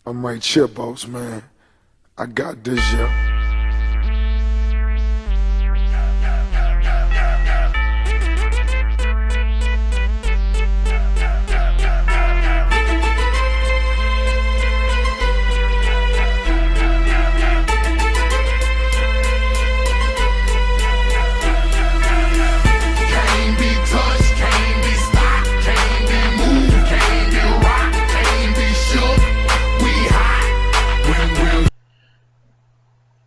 I'm right here, boss man. I got this, yeah.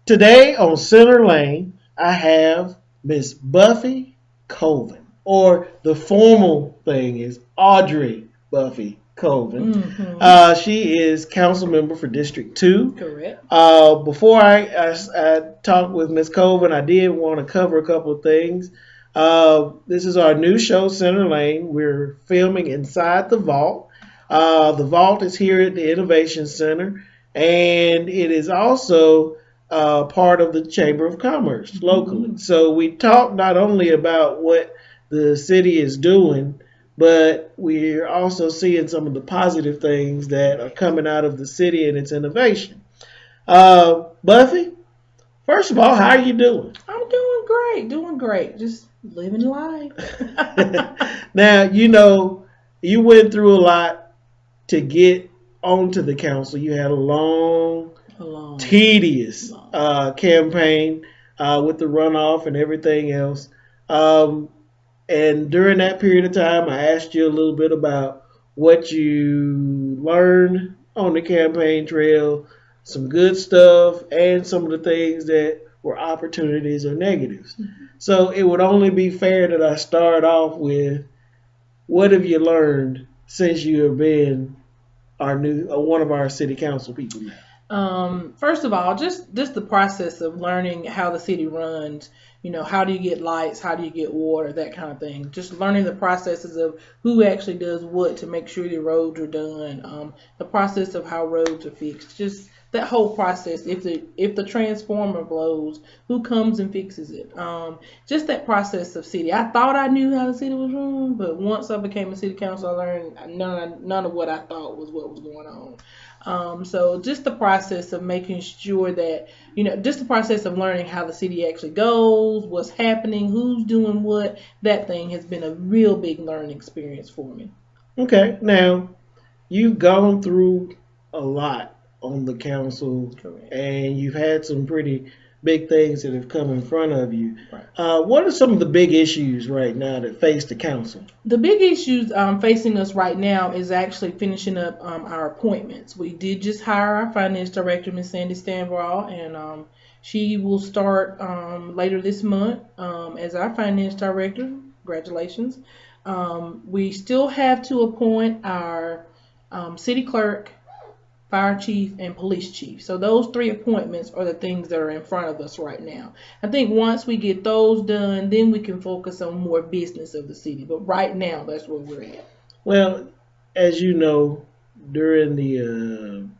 Today on Center Lane, I have Miss Buffy Colvin, or the formal thing is Audrey Buffy Colvin. Mm-hmm. She is council member for District 2. Correct. Before I talk with Miss Colvin, I did want to cover a couple of things. This is our new show, Center Lane. We're filming inside the vault. The vault is here at the Innovation Center, and it is also part of the Chamber of Commerce locally. Mm-hmm. So we talk not only about what the city is doing, but we're also seeing some of the positive things that are coming out of the city and its innovation. Buffy, first of all, how are you doing? I'm doing great. Just living life. Now, you went through a lot to get onto the council. You had a long, tedious campaign with the runoff and everything else. And during that period of time, I asked you a little bit about what you learned on the campaign trail, some good stuff, and some of the things that were opportunities or negatives. Mm-hmm. So it would only be fair that I start off with, what have you learned since you have been one of our city council people now? First of all, just the process of learning how the city runs. How do you get lights? How do you get water? That kind of thing. Just learning the processes of who actually does what to make sure the roads are done. The process of how roads are fixed. Just that whole process. If the transformer blows, who comes and fixes it? Just that process of city. I thought I knew how the city was run, but once I became a city council, I learned none of what I thought was what was going on. So just the process of making sure that, just the process of learning how the city actually goes, what's happening, who's doing what, that thing has been a real big learning experience for me. Okay. Now, you've gone through a lot on the council. Correct. And you've had some pretty big things that have come in front of you. Right. What are some of the big issues right now that face the council? The big issues facing us right now is actually finishing up our appointments. We did just hire our finance director, Ms. Sandy Stanbrough, and she will start later this month as our finance director. Congratulations. We still have to appoint our city clerk, fire chief, and police chief. So those 3 appointments are the things that are in front of us right now. I think once we get those done, then we can focus on more business of the city. But right now, that's where we're at. Well, as you know, during the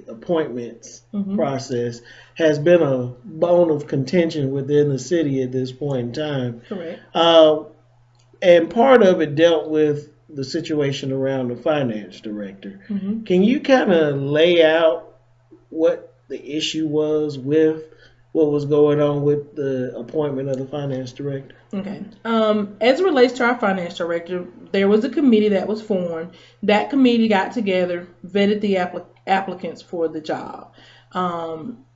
appointments process has been a bone of contention within the city at this point in time. Correct. And part of it dealt with the situation around the finance director. Mm-hmm. Can you kind of lay out what the issue was with what was going on with the appointment of the finance director? Okay. As it relates to our finance director, there was a committee that was formed. That committee got together, vetted the applicants for the job.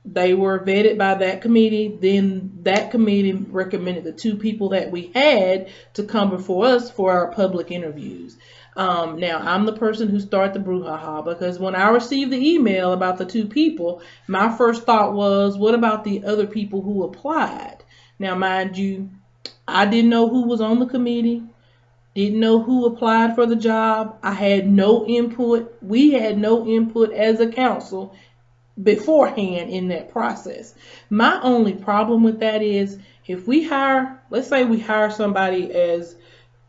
They were vetted by that committee. Then that committee recommended the 2 people that we had to come before us for our public interviews. Now, I'm the person who started the brouhaha, because when I received the email about the 2 people, my first thought was, what about the other people who applied? Now, mind you, I didn't know who was on the committee, didn't know who applied for the job. I had no input. We had no input as a council beforehand in that process. My only problem with that is, if we hire, let's say we hire somebody as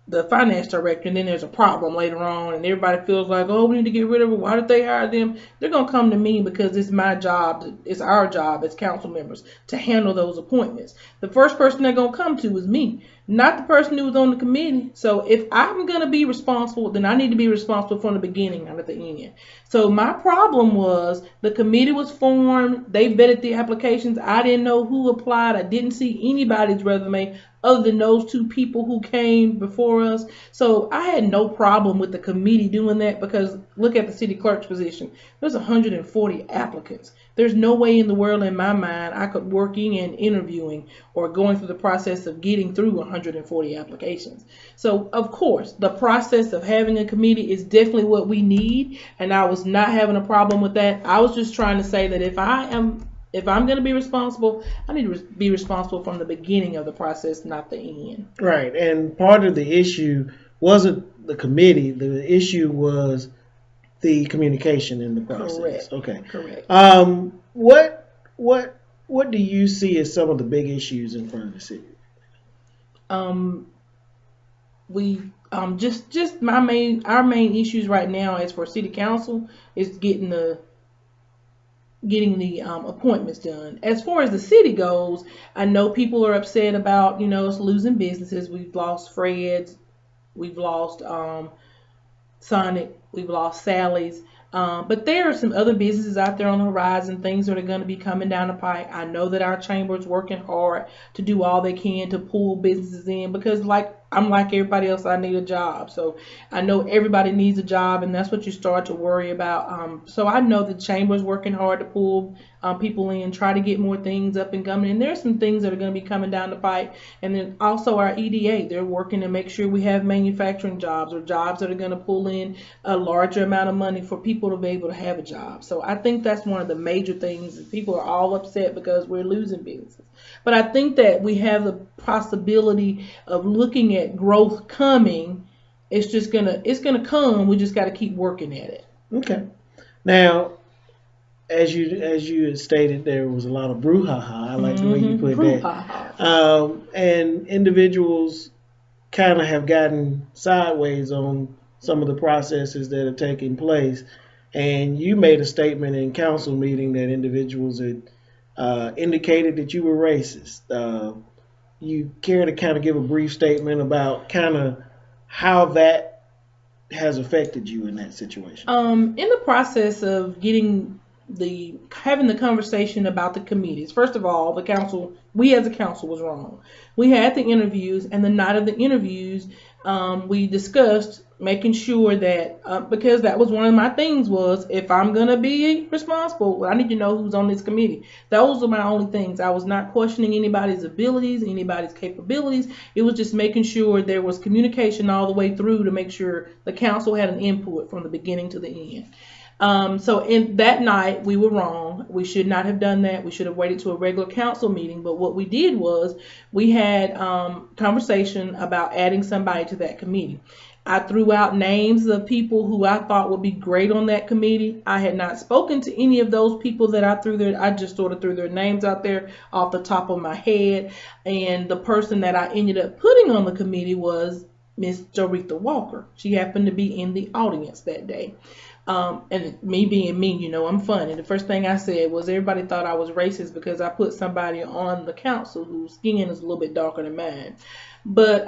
the finance director, and then there's a problem later on, and everybody feels like, oh, we need to get rid of her. Why did they hire them? They're gonna come to me because it's my job. It's our job as council members to handle those appointments. The first person they're gonna come to is me, not the person who was on the committee. So if I'm gonna be responsible, then I need to be responsible from the beginning, not at the end. So my problem was the committee was formed. They vetted the applications. I didn't know who applied. I didn't see anybody's resume other than those two people who came before us. So I had no problem with the committee doing that, because look at the city clerk's position. There's 140 applicants. There's no way in the world in my mind I could work in interviewing or going through the process of getting through 140 applications. So of course, the process of having a committee is definitely what we need, and I was not having a problem with that. I was just trying to say that if I'm going to be responsible, I need to be responsible from the beginning of the process, not the end. Right. And part of the issue wasn't the committee. The issue was the communication in the process. Correct. Okay. Correct. What do you see as some of the big issues in front of the city? Our main issues right now as for city council is getting the appointments done. As far as the city goes, I know people are upset about, us losing businesses. We've lost Fred's, we've lost Sonic, we've lost Sally's. But there are some other businesses out there on the horizon, things that are going to be coming down the pike. I know that our chamber is working hard to do all they can to pull businesses in, because I'm like everybody else, I need a job. So I know everybody needs a job, and that's what you start to worry about. So I know the chamber is working hard to pull people in, try to get more things up and coming. And there's some things that are going to be coming down the pipe. And then also our EDA, they're working to make sure we have manufacturing jobs, or jobs that are going to pull in a larger amount of money for people to be able to have a job. So I think that's one of the major things. People are all upset because we're losing businesses. But I think that we have the possibility of looking at growth coming. It's gonna come. We just got to keep working at it. Okay. Now, as you had stated, there was a lot of brouhaha. I like the way you put that. And individuals kind of have gotten sideways on some of the processes that are taking place. And you made a statement in council meeting that individuals had indicated that you were racist. You care to kind of give a brief statement about kind of how that has affected you in that situation? In the process of having the conversation about the committees, first of all, we as a council was wrong. We had the interviews, and the night of the interviews, we discussed making sure that, because that was one of my things, was if I'm going to be responsible, I need to know who's on this committee. Those are my only things. I was not questioning anybody's abilities, anybody's capabilities. It was just making sure there was communication all the way through to make sure the council had an input from the beginning to the end. So in that night, we were wrong. We should not have done that. We should have waited to a regular council meeting. But what we did was we had conversation about adding somebody to that committee. I threw out names of people who I thought would be great on that committee. I had not spoken to any of those people that I just sort of threw their names out there off the top of my head. And the person that I ended up putting on the committee was Miss Aretha Walker. She happened to be in the audience that day. And me being me, I'm funny. The first thing I said was everybody thought I was racist because I put somebody on the council whose skin is a little bit darker than mine. But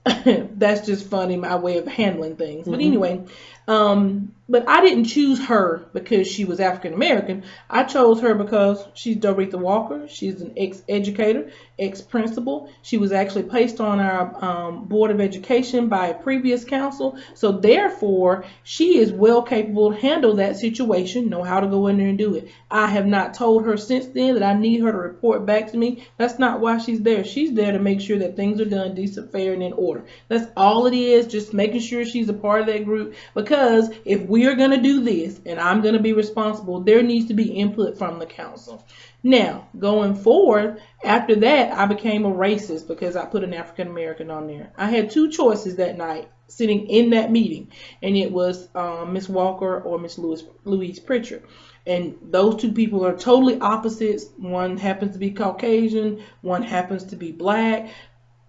that's just funny, my way of handling things. But anyway, but I didn't choose her because she was African American. I chose her because she's Aretha Walker. She's an ex-educator, ex-principal. She was actually placed on our Board of Education by a previous council. So therefore, she is well capable to handle that situation, know how to go in there and do it. I have not told her since then that I need her to report back to me. That's not why she's there. She's there to make sure that things are done decent, fair, and in order. That's all it is, just making sure she's a part of that group. Because if we are going to do this and I'm going to be responsible, there needs to be input from the council. Now, going forward, after that, I became a racist because I put an African American on there. I had two choices that night sitting in that meeting, and it was Miss Walker or Miss Louise Pritchard. And those two people are totally opposites. One happens to be Caucasian, one happens to be black.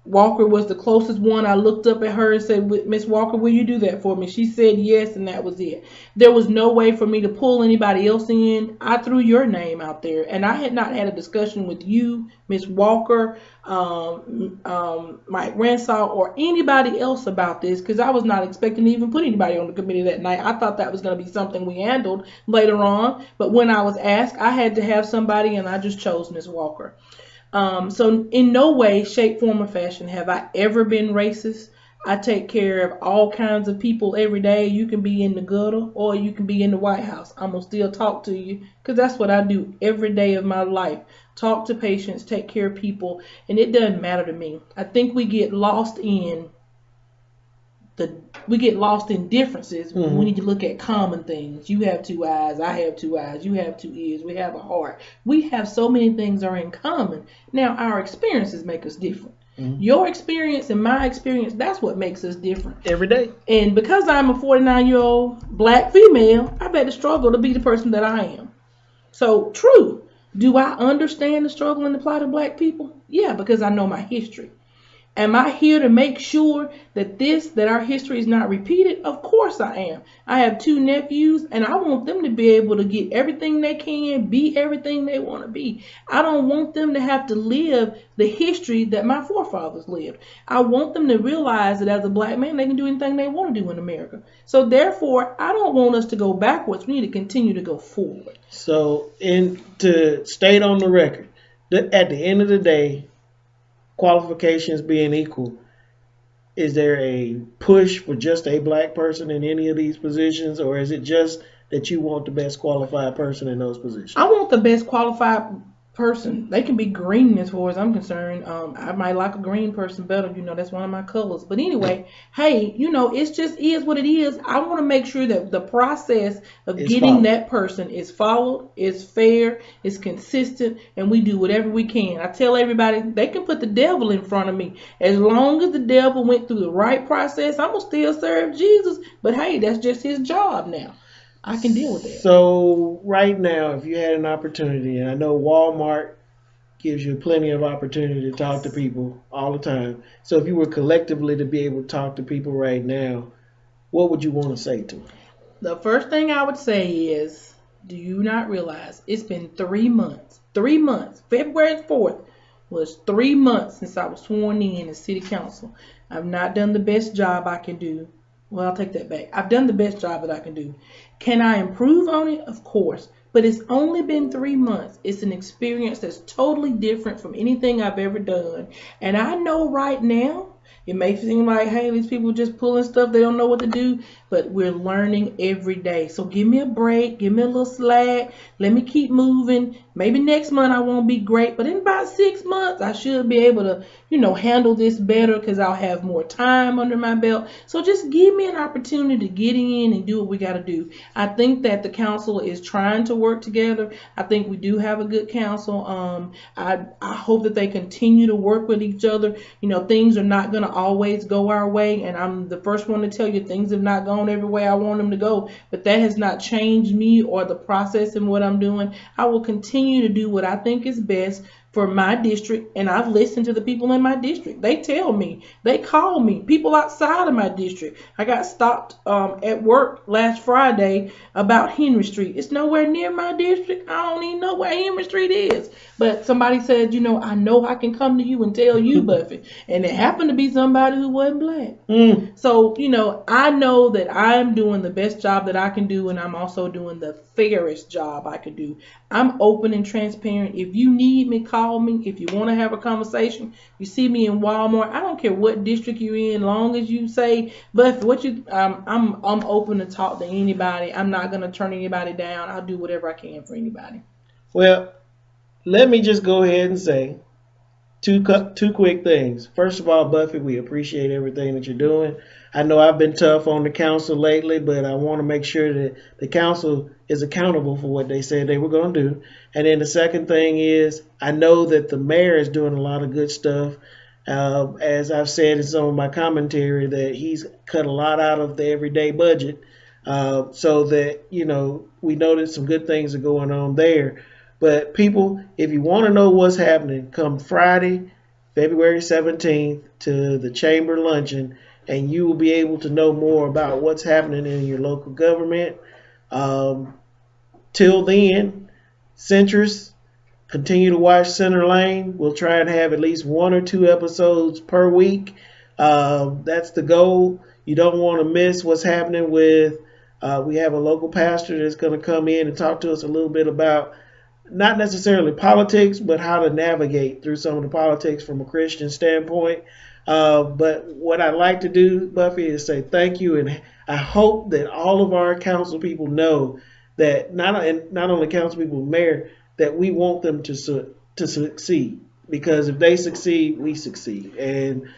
Walker was the closest one. I looked up at her and said, Miss Walker, will you do that for me? She said yes, and that was it. There was no way for me to pull anybody else in. I threw your name out there, and I had not had a discussion with you, Miss Walker, Mike Ransaw, or anybody else about this, because I was not expecting to even put anybody on the committee that night. I thought that was going to be something we handled later on, but when I was asked, I had to have somebody, and I just chose Miss Walker. So in no way, shape, form, or fashion have I ever been racist. I take care of all kinds of people every day. You can be in the gutter or you can be in the White House. I'm going to still talk to you because that's what I do every day of my life. Talk to patients, take care of people, and it doesn't matter to me. I think we get lost in differences. Mm-hmm. We need to look at common things. You have two eyes, I have two eyes, you have two ears, we have a heart. We have so many things are in common. Now our experiences make us different. Mm-hmm. Your experience and my experience, that's what makes us different. Every day. And because I'm a 49-year-old black female, I better struggle to be the person that I am. So true. Do I understand the struggle and the plight of black people? Yeah, because I know my history. Am I here to make sure that our history is not repeated? Of course I am. I have 2 nephews, and I want them to be able to get everything they can, be everything they want to be. I don't want them to have to live the history that my forefathers lived. I want them to realize that as a black man, they can do anything they want to do in America. So therefore, I don't want us to go backwards. We need to continue to go forward. So, to state on the record, at the end of the day, qualifications being equal, is there a push for just a black person in any of these positions, or is it just that you want the best qualified person in those positions? I want the best qualified person. They can be green as far as I'm concerned. I might like a green person better. That's one of my colors. But anyway, hey, it's just is what it is. I want to make sure that the process of getting that person is followed, is fair, is consistent, and we do whatever we can. I tell everybody they can put the devil in front of me. As long as the devil went through the right process, I'm going to still serve Jesus. But hey, that's just his job now. I can deal with that. So right now, if you had an opportunity, and I know Walmart gives you plenty of opportunity to talk to people all the time. So if you were collectively to be able to talk to people right now, what would you want to say to them? The first thing I would say is, do you not realize it's been 3 months? 3 months. February 4th was 3 months since I was sworn in as city council. I've not done the best job I can do. Well, I'll take that back. I've done the best job that I can do. Can I improve on it? Of course. But it's only been 3 months. It's an experience that's totally different from anything I've ever done. And I know right now, it may seem like, hey, these people just pulling stuff. They don't know what to do. But we're learning every day. So give me a break. Give me a little slack. Let me keep moving. Maybe next month I won't be great. But in about 6 months, I should be able to, handle this better because I'll have more time under my belt. So just give me an opportunity to get in and do what we got to do. I think that the council is trying to work together. I think we do have a good council. I hope that they continue to work with each other. Things are not going to always go our way. And I'm the first one to tell you things have not gone every way I want them to go. But that has not changed me or the process in what I'm doing. I will continue to do what I think is best for my district, and I've listened to the people in my district. They tell me, they call me, people outside of my district. I got stopped at work last Friday about Henry Street. It's nowhere near my district. I don't even know where Henry Street is. But somebody said, I know I can come to you and tell you, Buffy. And it happened to be somebody who wasn't black. So, I know that I'm doing the best job that I can do, and I'm also doing the fairest job I can do. I'm open and transparent. If you need me, call me. If you want to have a conversation, you see me in Walmart. I don't care what district you're in, long as you say, but I'm open to talk to anybody. I'm not gonna turn anybody down. I'll do whatever I can for anybody. Well, let me just go ahead and say two quick things. First of all, Buffy, we appreciate everything that you're doing. I know I've been tough on the council lately, but I want to make sure that the council is accountable for what they said they were going to do. And then the second thing is, I know that the mayor is doing a lot of good stuff. As I've said in some of my commentary, that he's cut a lot out of the everyday budget, so that, we know that some good things are going on there. But people, if you want to know what's happening, come Friday, February 17th to the Chamber Luncheon, and you will be able to know more about what's happening in your local government. Till then, Centrist, continue to watch Center Lane. We'll try and have at least 1 or 2 episodes per week. That's the goal. You don't want to miss what's happening with, we have a local pastor that's going to come in and talk to us a little bit about not necessarily politics, but how to navigate through some of the politics from a Christian standpoint. But what I'd like to do, Buffy, is say thank you, and I hope that all of our council people know that not only council people, mayor, that we want them to succeed, because if they succeed, we succeed. And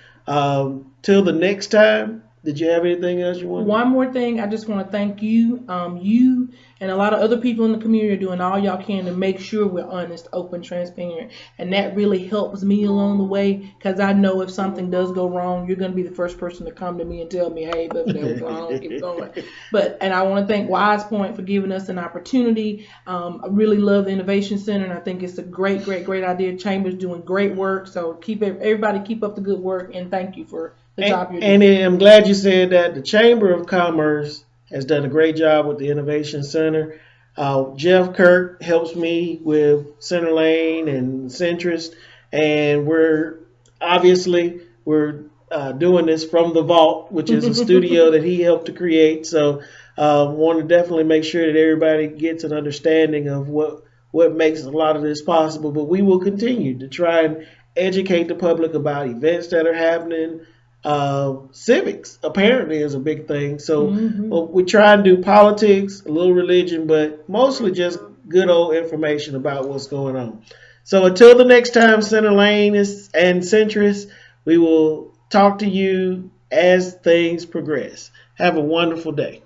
till the next time, did you have anything else you want? One more thing, I just want to thank you. You and a lot of other people in the community are doing all y'all can to make sure we're honest, open, transparent. And that really helps me along the way, because I know if something does go wrong, you're going to be the first person to come to me and tell me, hey, but that was wrong, keep going. And I want to thank Wise Point for giving us an opportunity. I really love the Innovation Center, and I think it's a great idea. Chamber's doing great work. So everybody keep up the good work, and thank you for the job you're doing. And I'm glad you said that. The Chamber of Commerce has done a great job with the Innovation Center. Jeff Kirk helps me with Center Lane and Centrist, and we're doing this from the Vault, which is a studio that he helped to create. So want to definitely make sure that everybody gets an understanding of what makes a lot of this possible. But we will continue to try and educate the public about events that are happening. Civics apparently is a big thing. So we try and do politics, a little religion, but mostly just good old information about what's going on. So until the next time, Center Lane and Centrist, we will talk to you as things progress. Have a wonderful day.